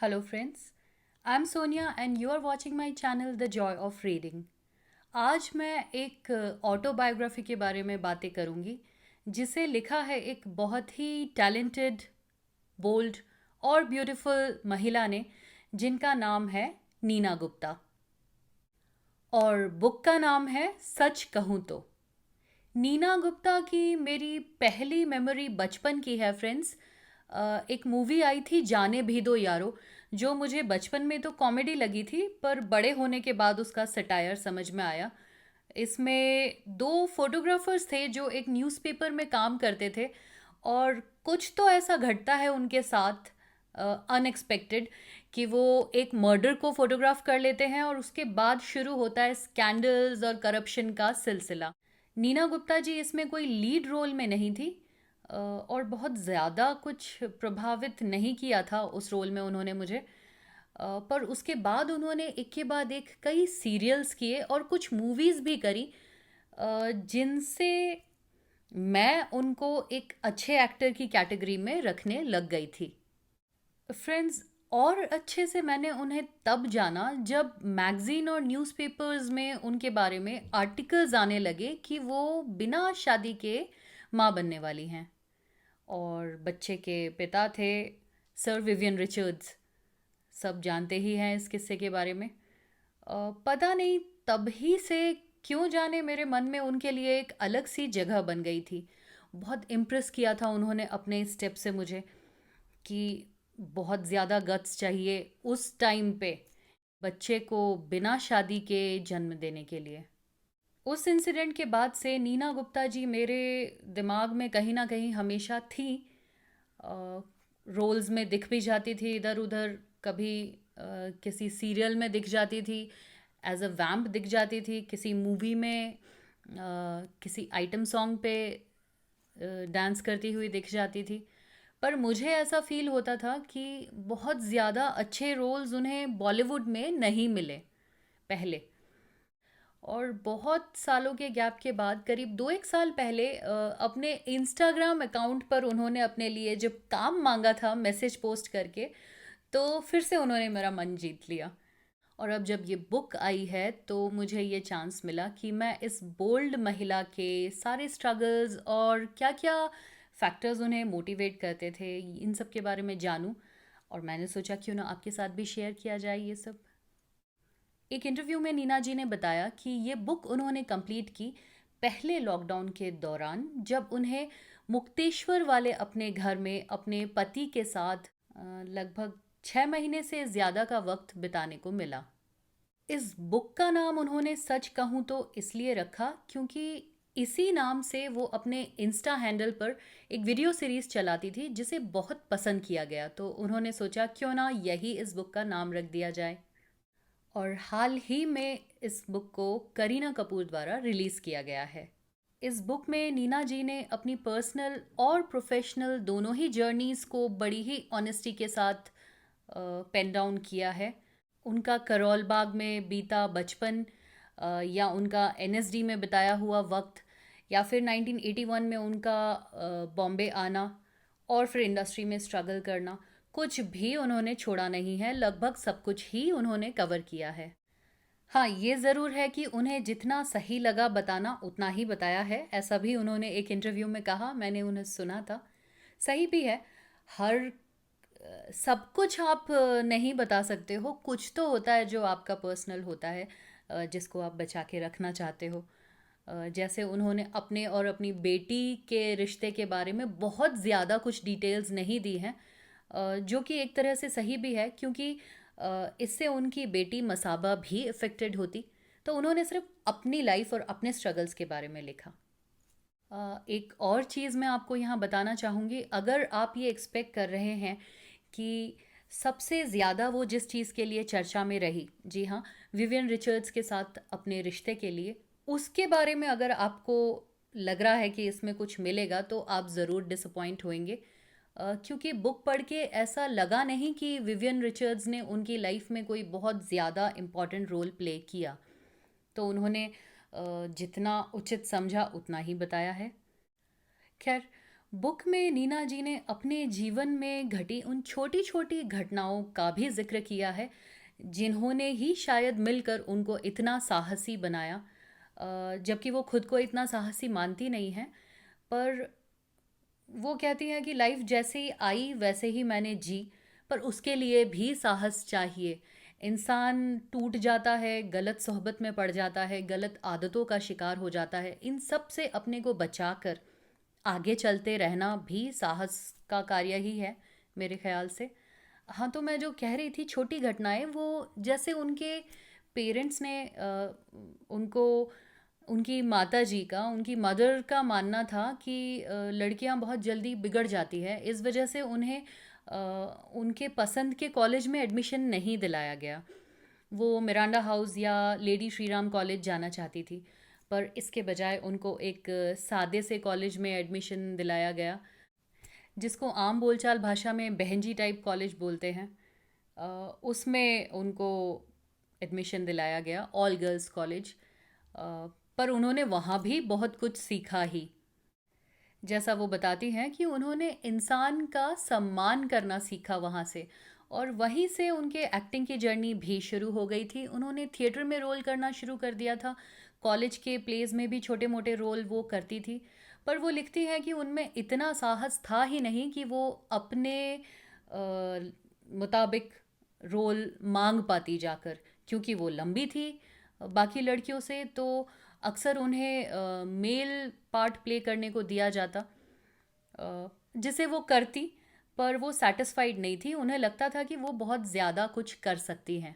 Hello, friends. I'm Sonia, and you are watching my channel The Joy of Reading. आज मैं एक autobiography के बारे में बातें करूंगी जिसे लिखा है एक बहुत ही टैलेंटेड, बोल्ड और ब्यूटीफुल महिला ने जिनका नाम है नीना गुप्ता। और बुक का नाम है सच कहूँ तो। नीना गुप्ता की मेरी पहली मेमोरी बचपन की है, फ्रेंड्स। एक मूवी आई थी जाने भी दो यारो, जो मुझे बचपन में तो कॉमेडी लगी थी, पर बड़े होने के बाद उसका सटायर समझ में आया। इसमें दो फोटोग्राफर्स थे जो एक न्यूज़पेपर में काम करते थे, और कुछ तो ऐसा घटता है उनके साथ अनएक्सपेक्टेड कि वो एक मर्डर को फोटोग्राफ कर लेते हैं, और उसके बाद शुरू होता है स्कैंडल्स और करप्शन का सिलसिला। नीना गुप्ता जी इसमें कोई लीड रोल में नहीं थी, और बहुत ज़्यादा कुछ प्रभावित नहीं किया था उस रोल में उन्होंने मुझे। पर उसके बाद उन्होंने एक के बाद एक कई सीरियल्स किए और कुछ मूवीज़ भी करी, जिनसे मैं उनको एक अच्छे एक्टर की कैटेगरी में रखने लग गई थी। फ्रेंड्स, और अच्छे से मैंने उन्हें तब जाना जब मैगज़ीन और न्यूज़पेपर्स में उनके बारे में आर्टिकल्स आने लगे कि वो बिना शादी के माँ बनने वाली हैं, और बच्चे के पिता थे सर विवियन रिचर्ड्स। सब जानते ही हैं इस किस्से के बारे में। पता नहीं तभी से क्यों जाने मेरे मन में उनके लिए एक अलग सी जगह बन गई थी। बहुत इम्प्रेस किया था उन्होंने अपने स्टेप से मुझे, कि बहुत ज़्यादा गट्स चाहिए उस टाइम पे बच्चे को बिना शादी के जन्म देने के लिए। उस इंसिडेंट के बाद से नीना गुप्ता जी मेरे दिमाग में कहीं ना कहीं हमेशा थी। रोल्स में दिख भी जाती थी इधर उधर, कभी किसी सीरियल में दिख जाती थी, एज अ वैम्प दिख जाती थी किसी मूवी में, किसी आइटम सॉन्ग पे डांस करती हुई दिख जाती थी। पर मुझे ऐसा फील होता था कि बहुत ज़्यादा अच्छे रोल्स उन्हें बॉलीवुड में नहीं मिले पहले। और बहुत सालों के गैप के बाद करीब दो एक साल पहले अपने इंस्टाग्राम अकाउंट पर उन्होंने अपने लिए जब काम मांगा था मैसेज पोस्ट करके, तो फिर से उन्होंने मेरा मन जीत लिया। और अब जब ये बुक आई है तो मुझे ये चांस मिला कि मैं इस बोल्ड महिला के सारे स्ट्रगल्स और क्या क्या फैक्टर्स उन्हें मोटिवेट करते थे, इन सब के बारे में जानूं। और मैंने सोचा क्यों ना आपके साथ भी शेयर किया जाए ये सब। एक इंटरव्यू में नीना जी ने बताया कि ये बुक उन्होंने कंप्लीट की पहले लॉकडाउन के दौरान, जब उन्हें मुक्तेश्वर वाले अपने घर में अपने पति के साथ लगभग 6 महीने से ज़्यादा का वक्त बिताने को मिला। इस बुक का नाम उन्होंने सच कहूँ तो इसलिए रखा क्योंकि इसी नाम से वो अपने इंस्टा हैंडल पर एक वीडियो सीरीज चलाती थी जिसे बहुत पसंद किया गया, तो उन्होंने सोचा क्यों ना यही इस बुक का नाम रख दिया जाए। और हाल ही में इस बुक को करीना कपूर द्वारा रिलीज़ किया गया है। इस बुक में नीना जी ने अपनी पर्सनल और प्रोफेशनल दोनों ही जर्नीज़ को बड़ी ही ऑनेस्टी के साथ पेन डाउन किया है। उनका करोल बाग में बीता बचपन, या उनका एनएसडी में बिताया हुआ वक्त, या फिर 1981 में उनका बॉम्बे आना और फिर इंडस्ट्री में स्ट्रगल करना, कुछ भी उन्होंने छोड़ा नहीं है। लगभग सब कुछ ही उन्होंने कवर किया है। हाँ, ये ज़रूर है कि उन्हें जितना सही लगा बताना उतना ही बताया है, ऐसा भी उन्होंने एक इंटरव्यू में कहा, मैंने उन्हें सुना था। सही भी है। हर सब कुछ आप नहीं बता सकते हो, कुछ तो होता है जो आपका पर्सनल होता है, जिसको आप बचा के रखना चाहते हो। जैसे उन्होंने अपने और अपनी बेटी के रिश्ते के बारे में बहुत ज़्यादा कुछ डिटेल्स नहीं दी हैं, जो कि एक तरह से सही भी है क्योंकि इससे उनकी बेटी मसाबा भी अफेक्टेड होती। तो उन्होंने सिर्फ अपनी लाइफ और अपने स्ट्रगल्स के बारे में लिखा। एक और चीज़ मैं आपको यहाँ बताना चाहूँगी, अगर आप ये एक्सपेक्ट कर रहे हैं कि सबसे ज़्यादा वो जिस चीज़ के लिए चर्चा में रही, जी हाँ, विवियन रिचर्ड्स के साथ अपने रिश्ते के लिए, उसके बारे में अगर आपको लग रहा है कि इसमें कुछ मिलेगा तो आप ज़रूर डिसअपॉइंट होंगे। क्योंकि बुक पढ़ के ऐसा लगा नहीं कि विवियन रिचर्ड्स ने उनकी लाइफ में कोई बहुत ज़्यादा इम्पॉर्टेंट रोल प्ले किया। तो उन्होंने जितना उचित समझा उतना ही बताया है। खैर, बुक में नीना जी ने अपने जीवन में घटी उन छोटी छोटी घटनाओं का भी जिक्र किया है, जिन्होंने ही शायद मिलकर उनको इतना साहसी बनाया। जबकि वो खुद को इतना साहसी मानती नहीं है, पर वो कहती हैं कि लाइफ जैसे ही आई वैसे ही मैंने जी, पर उसके लिए भी साहस चाहिए। इंसान टूट जाता है, गलत सोहबत में पड़ जाता है, गलत आदतों का शिकार हो जाता है। इन सब से अपने को बचाकर आगे चलते रहना भी साहस का कार्य ही है, मेरे ख्याल से। हाँ, तो मैं जो कह रही थी छोटी घटनाएं, वो जैसे उनके पेरेंट्स ने उनको, उनकी माता जी का, उनकी मदर का मानना था कि लड़कियां बहुत जल्दी बिगड़ जाती है, इस वजह से उन्हें उनके पसंद के कॉलेज में एडमिशन नहीं दिलाया गया। वो मिरांडा हाउस या लेडी श्री राम कॉलेज जाना चाहती थी, पर इसके बजाय उनको एक सादे से कॉलेज में एडमिशन दिलाया गया, जिसको आम बोलचाल भाषा में बहनजी टाइप कॉलेज बोलते हैं। उसमें उनको एडमिशन दिलाया गया, ऑल गर्ल्स कॉलेज। पर उन्होंने वहाँ भी बहुत कुछ सीखा ही। जैसा वो बताती हैं कि उन्होंने इंसान का सम्मान करना सीखा वहाँ से, और वहीं से उनके एक्टिंग की जर्नी भी शुरू हो गई थी। उन्होंने थिएटर में रोल करना शुरू कर दिया था, कॉलेज के प्लेज में भी छोटे मोटे रोल वो करती थी। पर वो लिखती हैं कि उनमें इतना साहस था ही नहीं कि वो अपने मुताबिक रोल मांग पाती जाकर, क्योंकि वो लंबी थी बाकी लड़कियों से, तो अक्सर उन्हें मेल पार्ट प्ले करने को दिया जाता, जिसे वो करती, पर वो सेटिस्फाइड नहीं थी। उन्हें लगता था कि वो बहुत ज़्यादा कुछ कर सकती हैं।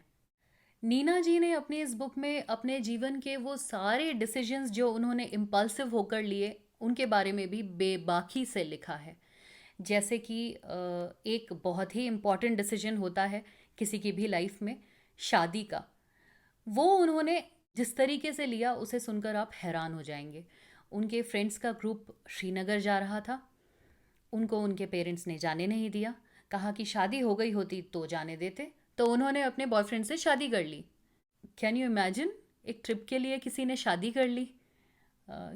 नीना जी ने अपनी इस बुक में अपने जीवन के वो सारे डिसीजंस जो उन्होंने इम्पल्सिव होकर लिए, उनके बारे में भी बेबाकी से लिखा है। जैसे कि एक बहुत ही इम्पॉर्टेंट डिसीजन होता है किसी की भी लाइफ में, शादी का। वो उन्होंने जिस तरीके से लिया, उसे सुनकर आप हैरान हो जाएंगे। उनके फ्रेंड्स का ग्रुप श्रीनगर जा रहा था, उनको उनके पेरेंट्स ने जाने नहीं दिया, कहा कि शादी हो गई होती तो जाने देते, तो उन्होंने अपने बॉयफ्रेंड से शादी कर ली। कैन यू इमेजिन, एक ट्रिप के लिए किसी ने शादी कर ली।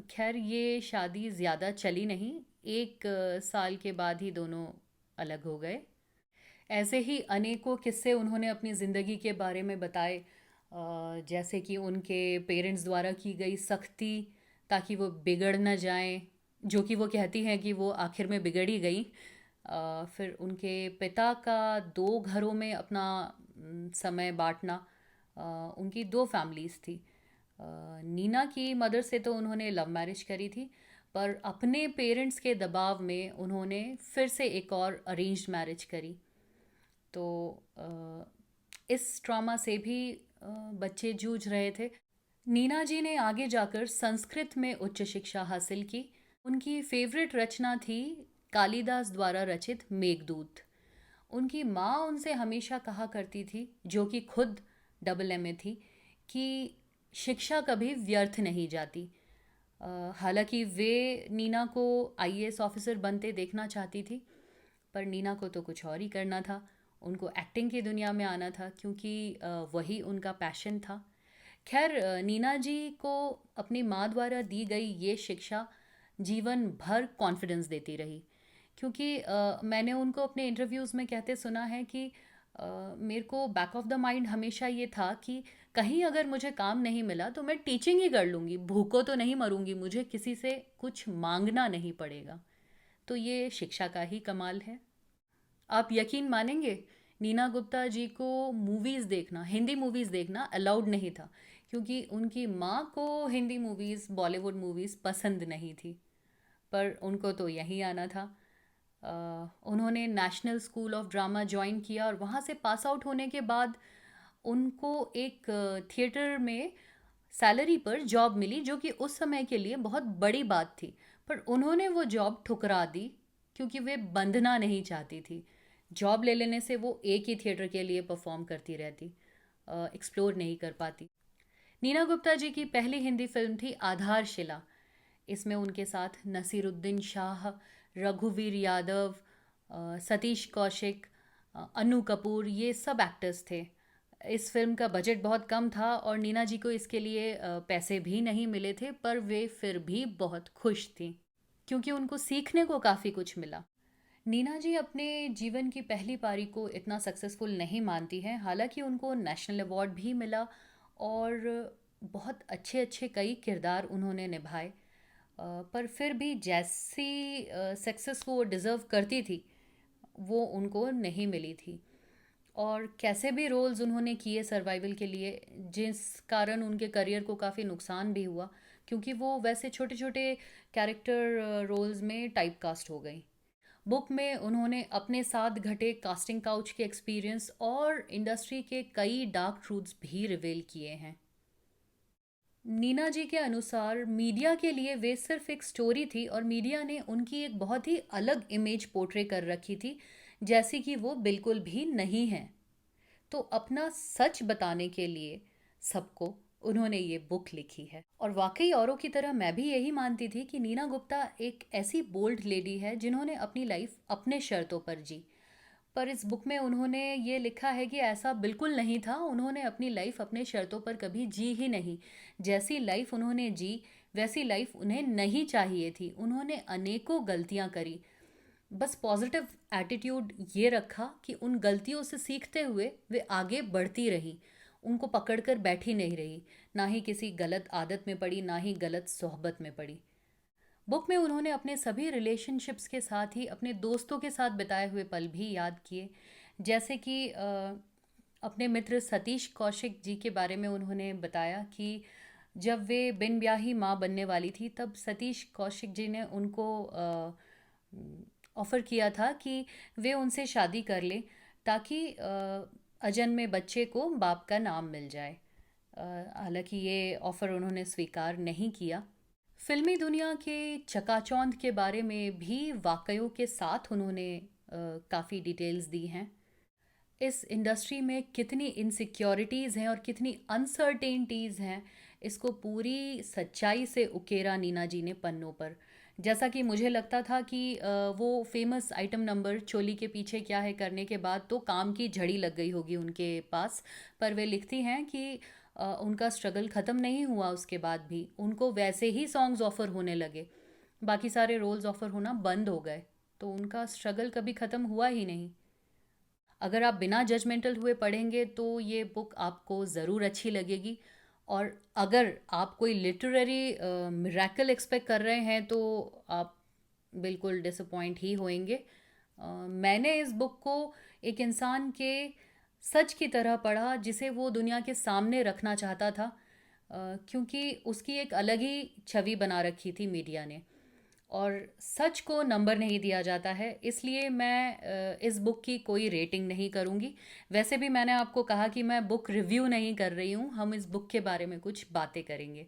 खैर, ये शादी ज़्यादा चली नहीं, एक साल के बाद ही दोनों अलग हो गए। ऐसे ही अनेकों किस्से उन्होंने अपनी ज़िंदगी के बारे में बताए, जैसे कि उनके पेरेंट्स द्वारा की गई सख्ती ताकि वो बिगड़ न जाएं, जो कि वो कहती हैं कि वो आखिर में बिगड़ ही गई। फिर उनके पिता का दो घरों में अपना समय बांटना। उनकी दो फैमिलीज़ थी। नीना की मदर से तो उन्होंने लव मैरिज करी थी, पर अपने पेरेंट्स के दबाव में उन्होंने फिर से एक और अरेंज्ड मैरिज करी। तो इस ट्रॉमा से भी बच्चे जूझ रहे थे। नीना जी ने आगे जाकर संस्कृत में उच्च शिक्षा हासिल की। उनकी फेवरेट रचना थी कालिदास द्वारा रचित मेघदूत। उनकी माँ उनसे हमेशा कहा करती थी, जो कि खुद डबल एम ए थी, कि शिक्षा कभी व्यर्थ नहीं जाती। हालांकि वे नीना को आईएएस ऑफिसर बनते देखना चाहती थी, पर नीना को तो कुछ और ही करना था। उनको एक्टिंग की दुनिया में आना था, क्योंकि वही उनका पैशन था। खैर, नीना जी को अपनी माँ द्वारा दी गई ये शिक्षा जीवन भर कॉन्फिडेंस देती रही। क्योंकि मैंने उनको अपने इंटरव्यूज़ में कहते सुना है कि मेरे को बैक ऑफ द माइंड हमेशा ये था कि कहीं अगर मुझे काम नहीं मिला तो मैं टीचिंग ही कर लूँगी, भूखों तो नहीं मरूंगी, मुझे किसी से कुछ मांगना नहीं पड़ेगा। तो ये शिक्षा का ही कमाल है। आप यकीन मानेंगे, नीना गुप्ता जी को मूवीज़ देखना, हिंदी मूवीज़ देखना अलाउड नहीं था, क्योंकि उनकी माँ को हिंदी मूवीज़, बॉलीवुड मूवीज़ पसंद नहीं थी। पर उनको तो यहीं आना था। उन्होंने national school of drama join किया, और वहाँ से पास आउट होने के बाद उनको एक थिएटर में सैलरी पर जॉब मिली, जो कि उस समय के लिए बहुत बड़ी बात थी। पर उन्होंने वो जॉब ठुकरा दी, क्योंकि वे बंधना नहीं चाहती थी। जॉब ले लेने से वो एक ही थिएटर के लिए परफॉर्म करती रहती, एक्सप्लोर नहीं कर पाती। नीना गुप्ता जी की पहली हिंदी फिल्म थी आधारशिला। इसमें उनके साथ नसीरुद्दीन शाह, रघुवीर यादव, सतीश कौशिक, अनु कपूर, ये सब एक्टर्स थे। इस फिल्म का बजट बहुत कम था और नीना जी को इसके लिए पैसे भी नहीं मिले थे, पर वे फिर भी बहुत खुश थी। क्योंकि उनको सीखने को काफ़ी कुछ मिला। नीना जी अपने जीवन की पहली पारी को इतना सक्सेसफुल नहीं मानती हैं, हालांकि उनको नेशनल अवार्ड भी मिला और बहुत अच्छे अच्छे कई किरदार उन्होंने निभाए। पर फिर भी जैसी सक्सेस वो डिज़र्व करती थी वो उनको नहीं मिली थी। और कैसे भी रोल्स उन्होंने किए सर्वाइवल के लिए, जिस कारण उनके करियर को काफ़ी नुकसान भी हुआ, क्योंकि वो वैसे छोटे छोटे कैरेक्टर रोल्स में टाइप कास्ट हो गई। बुक में उन्होंने अपने साथ घटे कास्टिंग काउच के एक्सपीरियंस और इंडस्ट्री के कई डार्क ट्रूथ्स भी रिवील किए हैं। नीना जी के अनुसार मीडिया के लिए वे सिर्फ एक स्टोरी थी और मीडिया ने उनकी एक बहुत ही अलग इमेज पोर्ट्रे कर रखी थी, जैसी कि वो बिल्कुल भी नहीं है। तो अपना सच बताने के लिए सबको उन्होंने ये बुक लिखी है। और वाकई औरों की तरह मैं भी यही मानती थी कि नीना गुप्ता एक ऐसी बोल्ड लेडी है जिन्होंने अपनी लाइफ अपने शर्तों पर जी। पर इस बुक में उन्होंने ये लिखा है कि ऐसा बिल्कुल नहीं था, उन्होंने अपनी लाइफ अपने शर्तों पर कभी जी ही नहीं। जैसी लाइफ उन्होंने जी वैसी लाइफ उन्हें नहीं चाहिए थी। उन्होंने अनेकों गलतियां करी, बस पॉजिटिव एटीट्यूड ये रखा कि उन गलतियों से सीखते हुए वे आगे बढ़ती रही, उनको पकड़कर बैठी नहीं रही, ना ही किसी गलत आदत में पड़ी, ना ही गलत सोहबत में पड़ी। बुक में उन्होंने अपने सभी रिलेशनशिप्स के साथ ही अपने दोस्तों के साथ बिताए हुए पल भी याद किए। जैसे कि अपने मित्र सतीश कौशिक जी के बारे में उन्होंने बताया कि जब वे बिन ब्याही माँ बनने वाली थी तब सतीश कौशिक जी ने उनको ऑफ़र किया था कि वे उनसे शादी कर लें, ताकि अजन्मे बच्चे को बाप का नाम मिल जाए। हालांकि ये ऑफ़र उन्होंने स्वीकार नहीं किया। फिल्मी दुनिया के चकाचौंध के बारे में भी वाकयों के साथ उन्होंने काफ़ी डिटेल्स दी हैं। इस इंडस्ट्री में कितनी इनसिक्योरिटीज़ हैं और कितनी अनसर्टेनिटीज़ हैं, इसको पूरी सच्चाई से उकेरा नीना जी ने पन्नों पर। जैसा कि मुझे लगता था कि वो फेमस आइटम नंबर चोली के पीछे क्या है करने के बाद तो काम की झड़ी लग गई होगी उनके पास, पर वे लिखती हैं कि उनका स्ट्रगल ख़त्म नहीं हुआ, उसके बाद भी उनको वैसे ही सॉन्ग्स ऑफ़र होने लगे, बाकी सारे रोल्स ऑफ़र होना बंद हो गए, तो उनका स्ट्रगल कभी ख़त्म हुआ ही नहीं। अगर आप बिना जजमेंटल हुए पढ़ेंगे तो ये बुक आपको ज़रूर अच्छी लगेगी। और अगर आप कोई लिटरेरी मिरेकल एक्सपेक्ट कर रहे हैं तो आप बिल्कुल डिसअपॉइंट ही होंगे। मैंने इस बुक को एक इंसान के सच की तरह पढ़ा जिसे वो दुनिया के सामने रखना चाहता था, क्योंकि उसकी एक अलग ही छवि बना रखी थी मीडिया ने, और सच को नंबर नहीं दिया जाता है, इसलिए मैं इस बुक की कोई रेटिंग नहीं करूँगी। वैसे भी मैंने आपको कहा कि मैं बुक रिव्यू नहीं कर रही हूँ, हम इस बुक के बारे में कुछ बातें करेंगे।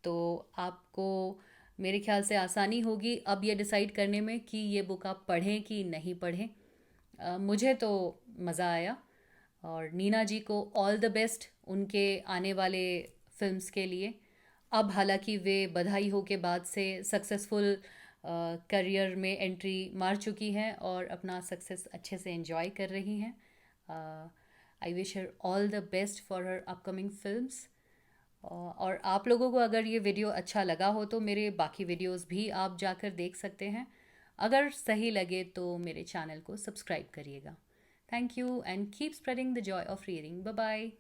तो आपको मेरे ख्याल से आसानी होगी अब ये डिसाइड करने में कि ये बुक आप पढ़ें कि नहीं पढ़ें। मुझे तो मज़ा आया, और नीना जी को ऑल द बेस्ट उनके आने वाले फिल्म्स के लिए। अब हालांकि वे बधाई हो के बाद से सक्सेसफुल करियर में एंट्री मार चुकी हैं और अपना सक्सेस अच्छे से एंजॉय कर रही हैं। I wish her all the best for her upcoming films. और आप लोगों को अगर ये वीडियो अच्छा लगा हो तो मेरे बाकी वीडियोस भी आप जाकर देख सकते हैं। अगर सही लगे तो मेरे चैनल को सब्सक्राइब करिएगा। Thank you and keep spreading the joy of reading. Bye bye.